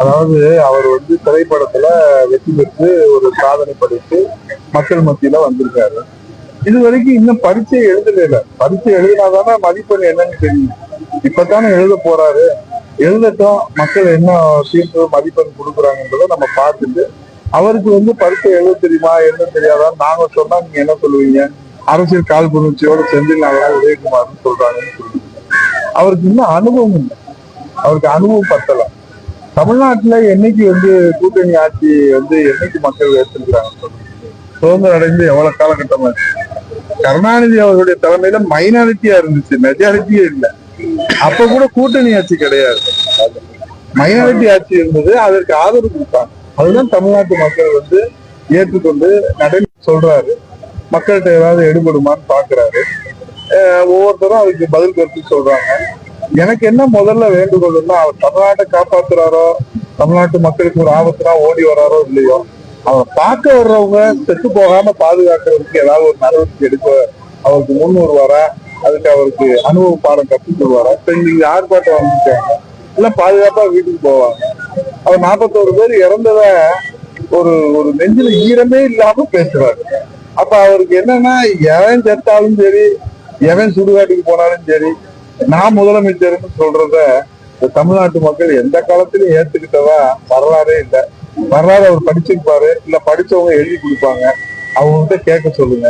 அதாவது அவர் திரைப்படத்துல வெற்றி பெற்று ஒரு சாதனை படைத்து மக்கள் மத்தியில வந்திருக்காரு. இது வரைக்கும் இன்னும் பரீட்சை எழுதல. பரீட்சை எழுதினாதானே மதிப்பெண் என்னன்னு தெரியும். இப்பதானே எழுத போறாரு. எழுதட்டும், மக்கள் என்ன தீர்ப்பு மதிப்பெண் கொடுக்குறாங்கன்றத நம்ம பார்த்துட்டு, அவருக்கு பரீட்சை எழுத தெரியுமா என்ன தெரியாதான்னு நாங்க சொன்னா நீங்க என்ன சொல்லுவீங்க? அரசியல் காழ்ப்புணர்ச்சியோட செந்தில் நாகராஜ் உதயகுமார்னு சொல்றாங்கன்னு சொல்லுவீங்க. அவருக்கு இன்னும் அனுபவம் இல்லை. அவருக்கு அனுபவம் பத்தல. தமிழ்நாட்டுல என்னைக்கு கூட்டணி ஆட்சி என்னைக்கு மக்கள் ஏற்றிருக்கிறாங்க? சுதந்திரம் அடைந்து எவ்வளவு காலகட்டமா இருக்கு. கருணாநிதி அவர்களுடைய தலைமையில மைனாரிட்டியா இருந்துச்சு, மெஜாரிட்டியே இல்லை. அப்ப கூட கூட்டணி ஆட்சி கிடையாது, மைனாரிட்டி ஆட்சி இருந்தது. அதற்கு ஆதரவு கொடுத்தாங்க. அதுதான் தமிழ்நாட்டு மக்கள் ஏற்றுக்கொண்டு நடைமுறை சொல்றாரு. மக்கள்கிட்ட ஏதாவது எடுபடுமான்னு பாக்குறாரு. ஒவ்வொருத்தரும் அதுக்கு பதில் கருத்து சொல்றாங்க. எனக்கு என்ன முதல்ல வேண்டுகோள்னா, அவர் தமிழ்நாட்டை காப்பாத்துறாரோ, தமிழ்நாட்டு மக்களுக்கு ஒரு ஆபத்துனா ஓடி வராரோ இல்லையோ, அவர் பார்க்க வர்றவங்க செத்து போகாம பாதுகாக்கிறதுக்கு ஏதாவது ஒரு நடவடிக்கை எடுக்க அவருக்கு முன் வருவாரா? அதுக்கு அவருக்கு அனுபவ பாடம் கற்றுக் கொள்வாரா? இப்ப இங்க ஆர்ப்பாட்டம் வந்துட்டாங்க, இல்ல பாதுகாப்பா வீட்டுக்கு போவாங்க. அவர் 41 பேர் இறந்தத ஒரு ஒரு நெஞ்சில ஈரமே இல்லாம பேசுறாரு. அப்ப அவருக்கு என்னன்னா, எவன் செத்தாலும் சரி, எவன் சுடுகாட்டுக்கு போனாலும் சரி, நான் முதலமைச்சர்னு சொல்றத தமிழ்நாட்டு மக்கள் எந்த காலத்திலும் ஏத்துக்கிட்டதா வரலாறே இல்லை. வரலாறு அவர் படிச்சிருப்பாரு, இல்ல படிச்சவங்க எழுதி கொடுப்பாங்க. அவங்கள்ட்ட கேட்க சொல்லுங்க.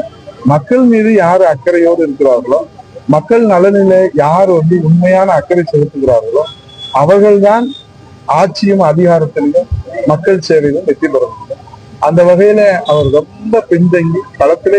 மக்கள் மீது யாரு அக்கறையோடு இருக்கிறார்களோ, மக்கள் நலனில யார் உண்மையான அக்கறை செலுத்துகிறார்களோ, அவர்கள்தான் ஆட்சியும் அதிகாரத்திலும் மக்கள் சேவையிலும் வெற்றி பெற முடியும். அந்த வகையில அவர் ரொம்ப பின்தங்கி களத்திலே